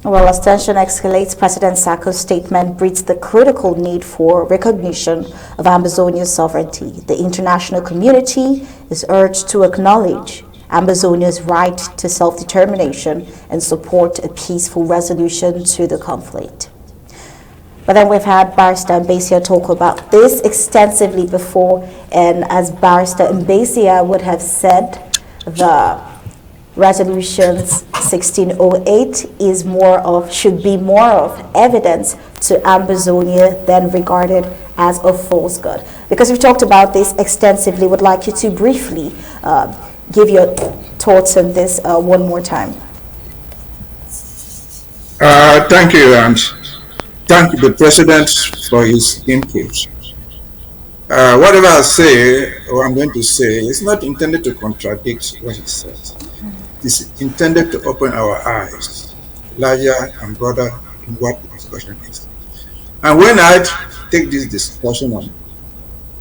While as tension escalates, President Sako's statement breeds the critical need for recognition of Ambazonia's sovereignty. The international community is urged to acknowledge Ambazonia's right to self-determination and support a peaceful resolution to the conflict. But then we've had Barrister Ambazonia talk about this extensively before, and as Barrister Ambazonia would have said, the resolutions 1608 should be more of evidence to Ambazonia than regarded as a false god. Because we've talked about this extensively, would like you to briefly give your thoughts on this one more time. Thank you, and thank the President for his input. Whatever I say, or I'm going to say, is not intended to contradict what he says. It is intended to open our eyes larger and broader in what the discussion is. And when I take this discussion on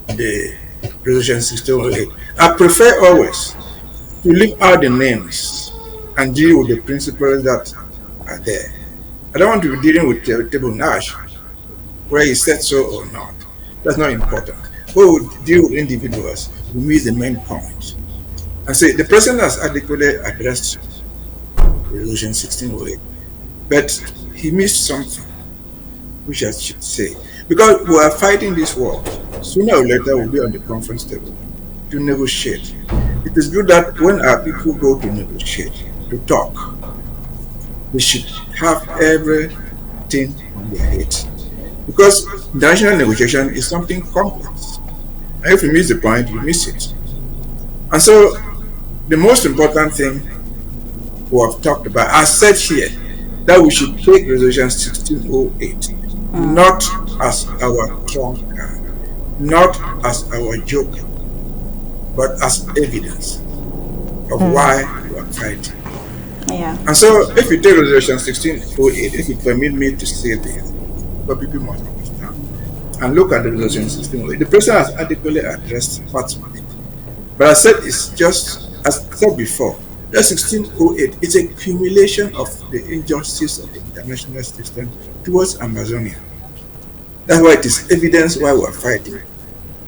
the Resolution 1608, I prefer always to leave out the names and deal with the principles that are there. I don't want to be dealing with Table Nash, where he said so or not. That's not important. We will deal with individuals who miss the main point. And say the President has adequately addressed Resolution 1608, but he missed something, which I should say. Because we are fighting this war, sooner or later we'll be on the conference table to negotiate. It is good that when our people go to negotiate, to talk, we should have everything on their heads. Because international negotiation is something complex. And if you miss the point, you miss it. And so, the most important thing we have talked about, I said here, that we should take Resolution 1608 not as our trump card, not as our joke, but as evidence of why we are fighting. Yeah. And so, if you take Resolution 1608, if you permit me to say this, but people must understand, and look at the Resolution 1608, the President has adequately addressed parts of it. But I said it's just, as I said before, that 1608 is a accumulation of the injustice of the international system towards Ambazonia. That's why it is evidence why we are fighting.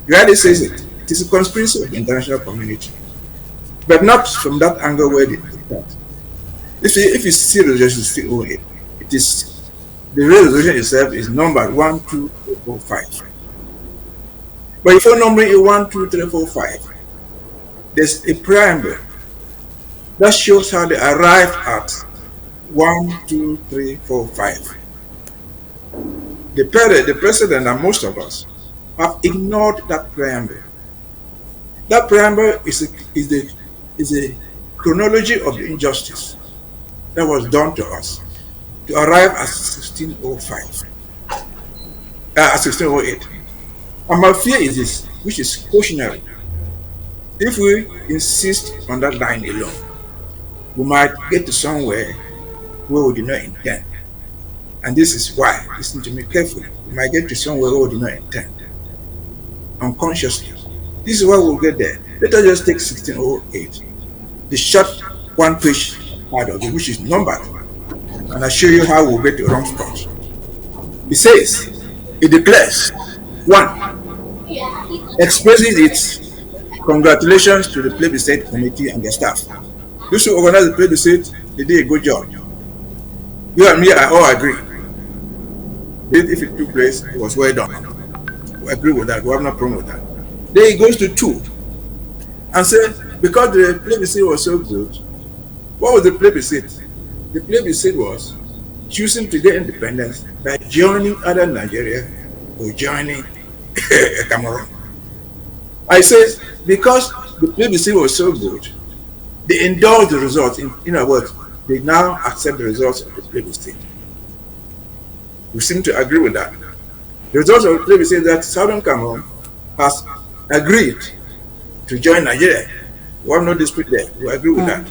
The already says it. It is a conspiracy of the international community. But not from that angle where they start. If you see Resolution 1608, it is the resolution itself is numbered 1, 2, 3, 4, 5. But if you're numbering it 1, 2, 3, 4, 5, there's a preamble that shows how they arrived at 1, 2, 3, 4, 5. The President and most of us have ignored that preamble. That preamble is a chronology of the injustice that was done to us to arrive at 1605, at 1608. And my fear is this, which is cautionary. If we insist on that line alone, we might get to somewhere where we do not intend. And this is why, listen to me carefully, we might get to somewhere where we do not intend. Unconsciously. This is why we'll get there. Let us just take 1608, the short one-page part of it, which is numbered, and I'll show you how we'll get to the wrong spot. It says, it declares, 1, expresses its congratulations to the plebiscite committee and their staff. Those who organized the plebiscite, they did a good job. You and me are all agree. If it took place, it was well done. We agree with that. We have no problem with that. Then it goes to 2 and says, because the plebiscite was so good, what was the plebiscite? The plebiscite was choosing to get independence by joining other Nigeria or joining Cameroon. I said, because the plebiscite was so good, they endorsed the results. In other words, they now accept the results of the plebiscite. We seem to agree with that. The results of the plebiscite that Southern Cameroon has agreed to join Nigeria. We have no dispute there. We agree with that.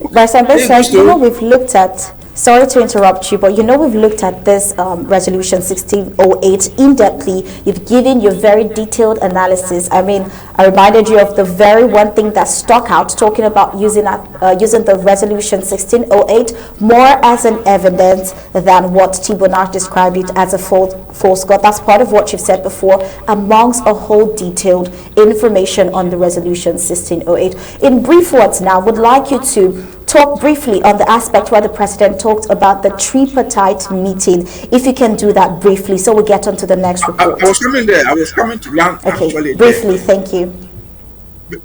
But we've looked at Sorry to interrupt you, but we've looked at this resolution 1608 in depthly. You've given your very detailed analysis. I mean, I reminded you of the very one thing that stuck out, talking about using the resolution 1608 more as an evidence than what Tibonar described it as a false god. That's part of what you've said before, amongst a whole detailed information on the resolution 1608. In brief words now, would like you to talk briefly on the aspect where the president talked about the tripartite meeting. If you can do that briefly, so we get on to the next report. I was coming there. I was coming to land actually. Briefly, thank you.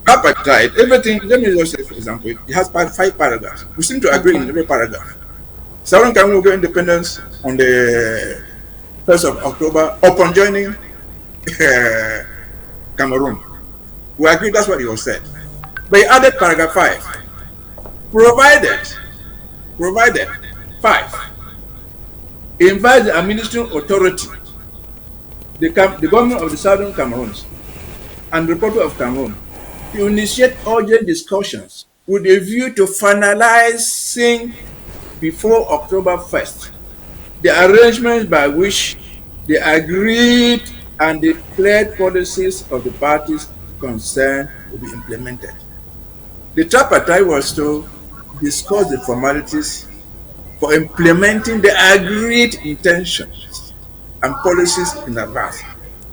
Tripartite, everything. Let me just say, for example, it has 5 paragraphs. We seem to agree in every paragraph. Southern Cameroon will get independence on the 1st of October upon joining Cameroon. We agree that's what he was said. But he added paragraph 5. Provided 5 invite the administering authority, the government of the Southern Cameroons and the Republic of Cameroon to initiate urgent discussions with a view to finalizing before October 1st the arrangements by which the agreed and declared policies of the parties concerned will be implemented. The tripartite was to discuss the formalities for implementing the agreed intentions and policies in advance.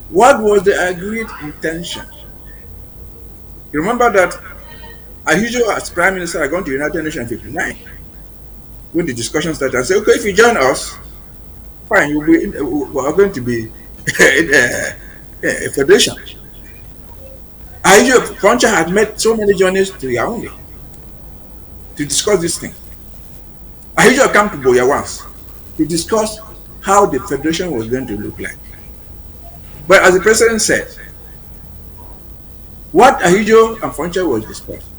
What was the agreed intention? You remember that Ahidjo as Prime Minister had gone to United Nations in 1959 when the discussion started and said, okay, if you join us, fine, we are going to be a federation. Ahidjo Frontier had made so many journeys to Yaoundé to discuss this thing. Ahidjo came to Buea once to discuss how the federation was going to look like. But as the president said, what Ahidjo and Frontier was discussed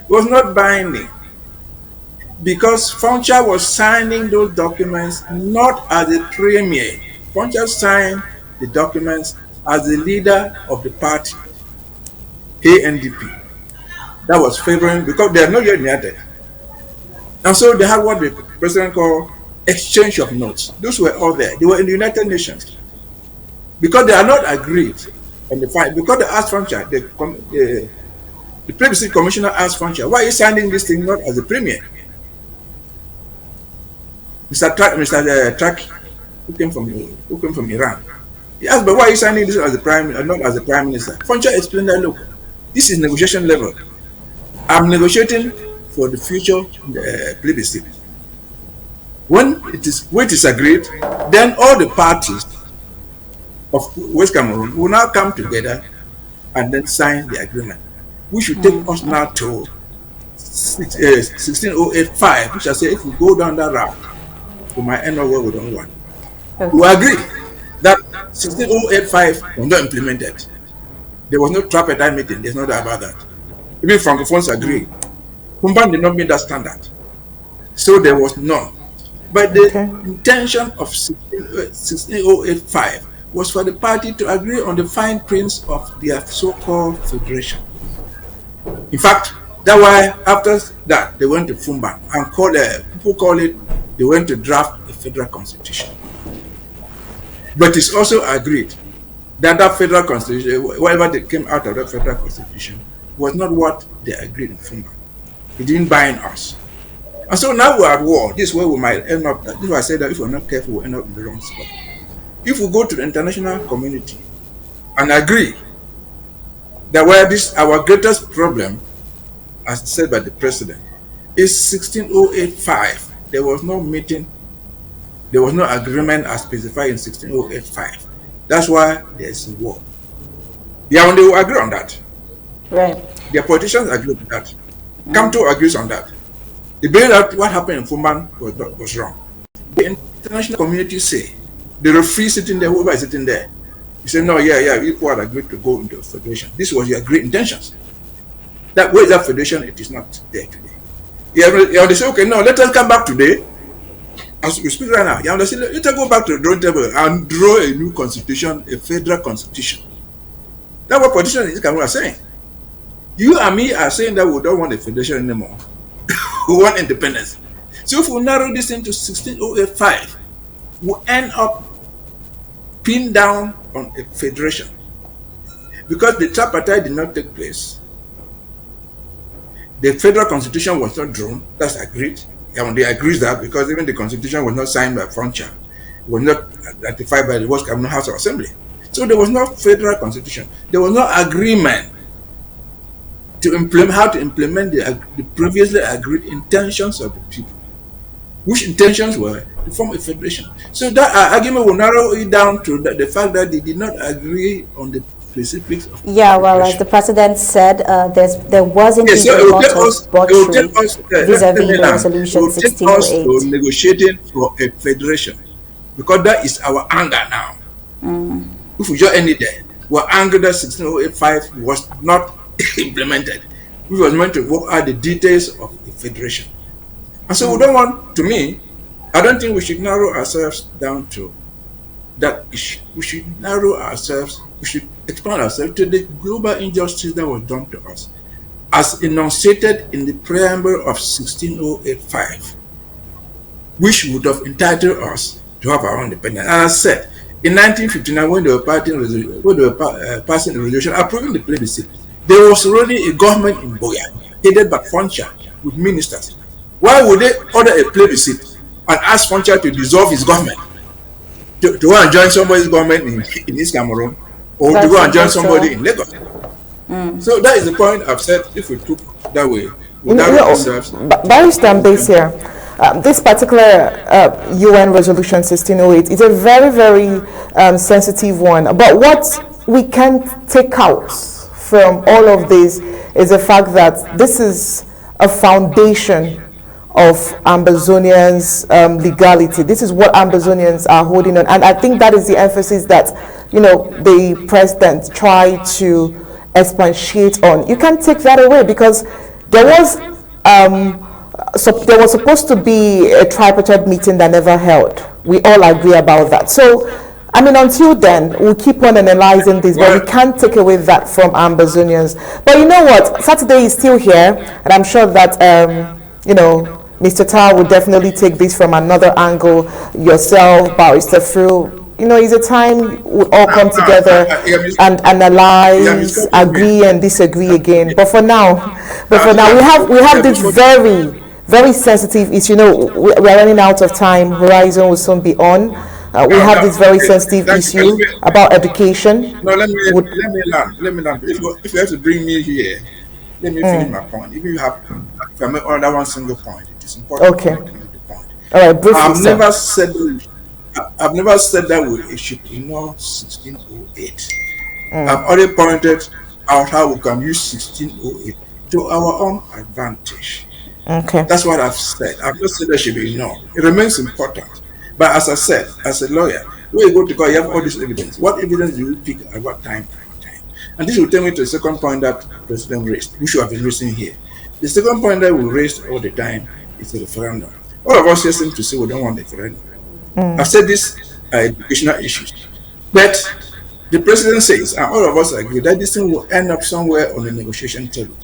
was not binding, because Frontier was signing those documents not as a premier. Frontier signed the documents as the leader of the party, ANDP. That was favoring, because they are not yet united. And so they had what the president called exchange of notes. Those were all there. They were in the United Nations. Because they are not agreed on the fight, because they asked Frontier, the Privacy Commissioner asked Frontier, why are you signing this thing not as a premier? Mr. Traki, who came from Iran, he asked, but why are you signing this as not as a prime minister? Frontier explained that, look, this is negotiation level. I'm negotiating for the future plebiscite. When it is agreed, then all the parties of West Cameroon will now come together and then sign the agreement, which should take us now to 16085, which I say if we go down that route, we might end up where we don't want. Okay. We agree that 16085 was not implemented. There was no tripartite meeting. There's no doubt about that. Even Francophones agree. Kumban did not meet that standard. So there was none. But the intention of 16085 was for the party to agree on the fine prints of their so-called federation. In fact, that's why after that they went to Fumban and people call it, they went to draft a federal constitution. But it's also agreed that that federal constitution, whatever that came out of that federal constitution, was not what they agreed in Fumban. It didn't bind us. And so now we're at war. This is where we might end up. This is why I said that if we're not careful, we'll end up in the wrong spot. If we go to the international community and agree that where our greatest problem, as said by the president, is 16085. There was no meeting, there was no agreement as specified in 16085. That's why there's a war. Yeah, and they will agree on that. Right. Their politicians agree on that. Kamto agrees on that. They believe that what happened in Fumban was wrong. The international community say, the referee sitting there, whoever is sitting there, he said, no, people had agreed to go into a federation. This was your great intentions. That way, that federation, it is not there today. They say, okay, no, let us come back today. As we speak right now, they say, let us go back to the drawing table and draw a new constitution, a federal constitution. That's what politicians in this country are saying. You and me are saying that we don't want a federation anymore. We want independence. So if we narrow this into 16085, we end up pinned down on a federation because the tripartite did not take place. The federal constitution was not drawn. That's agreed. And they agreed that because even the constitution was not signed by Frontier, was not ratified by the West Cabinet House of Assembly. So there was no federal constitution. There was no agreement to implement how to implement the previously agreed intentions of the people, which intentions were to form a federation. So that argument will narrow it down to the fact that they did not agree on the specifics of Yeah, well, as federation. the president said, there was Yes, indeed so a lot of it will take butchery us, let vis-a-vis me the learn, it resolution will take us to 1608. negotiating for a federation because that is our anger now. If we just end it there, we're angry that 16085 was not implemented. We was meant to work out the details of a federation. And so we don't want, to me, I don't think we should narrow ourselves down to that issue. We should narrow ourselves, we should expand ourselves to the global injustice that was done to us, as enunciated in the preamble of 16085, which would have entitled us to have our own independence. And as I said, in 1959, when they were passing a resolution approving the plebiscite, there was already a government in Boya, headed by Frontier, with ministers. Why would they order a plebiscite and ask Frontier to dissolve his government? To go and join somebody's government in East Cameroon, or to That's go and join simple, somebody so. in Lagos? So that is the point I've said. If we took that way, we You know, narrow ourselves. Barrister Ambazonia here. This particular UN Resolution 1608 is a very, very sensitive one. But what we can take out from all of this is the fact that this is a foundation of Ambazonians' legality. This is what Ambazonians are holding on, and I think that is the emphasis that the president tried to expatiate on. You can't take that away because there was so there was supposed to be a tripartite meeting that never held. We all agree about that. So, I mean, until then, we'll keep on analyzing this, but we can't take away that from Ambazonians. But you know what? Saturday is still here, and I'm sure that, Mr. Tao will definitely take this from another angle. Yourself, Barrister Fru, it's a time we all come together and analyze, agree and disagree again. But for now, we have this very, very sensitive issue. We're running out of time. Horizon will soon be on. We have this very sensitive issue about education. No, let me learn. If you have to bring me here, let me finish my point. If I make only one single point, it is important Okay. to make the point. All right, briefly, I've never said that we should ignore 1608. I've already pointed out how we can use 1608 to our own advantage. Okay. That's what I've said. I've not said that should be ignored. It remains important. But as I said, as a lawyer, when you go to court, you have all this evidence. What evidence do you pick at what time? And this will take me to the second point that the President raised, which we have been raising here. The second point that we raised all the time is the referendum. All of us here seem to say we don't want the referendum. I've said these are educational issues. But the President says, and all of us agree, that this thing will end up somewhere on the negotiation table.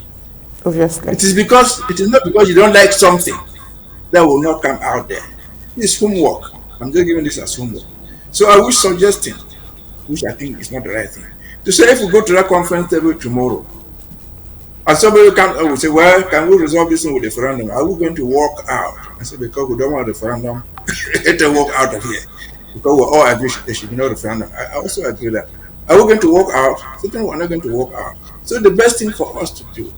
Obviously. It is not because you don't like something that will not come out there. This is homework. I'm just giving this as homework. So I was suggesting, which I think is not the right thing, to say if we go to that conference table tomorrow, and somebody will say, well, can we resolve this thing with the referendum? Are we going to walk out? I said, because we don't want the referendum, let them walk out of here. Because we all agree there should be no referendum. I also agree that. Are we going to walk out? Certainly we're not going to walk out. So the best thing for us to do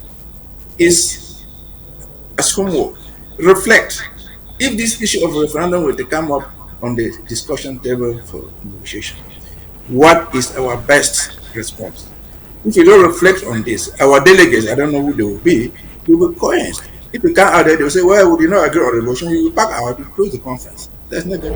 is, as homework, reflect. If this issue of referendum were to come up on the discussion table for negotiation, what is our best response? If we don't reflect on this, our delegates, I don't know who they will be coerced. If we can't out there, they'll say, well, we did not agree on the motion, you will back out, you close the conference. That's not good.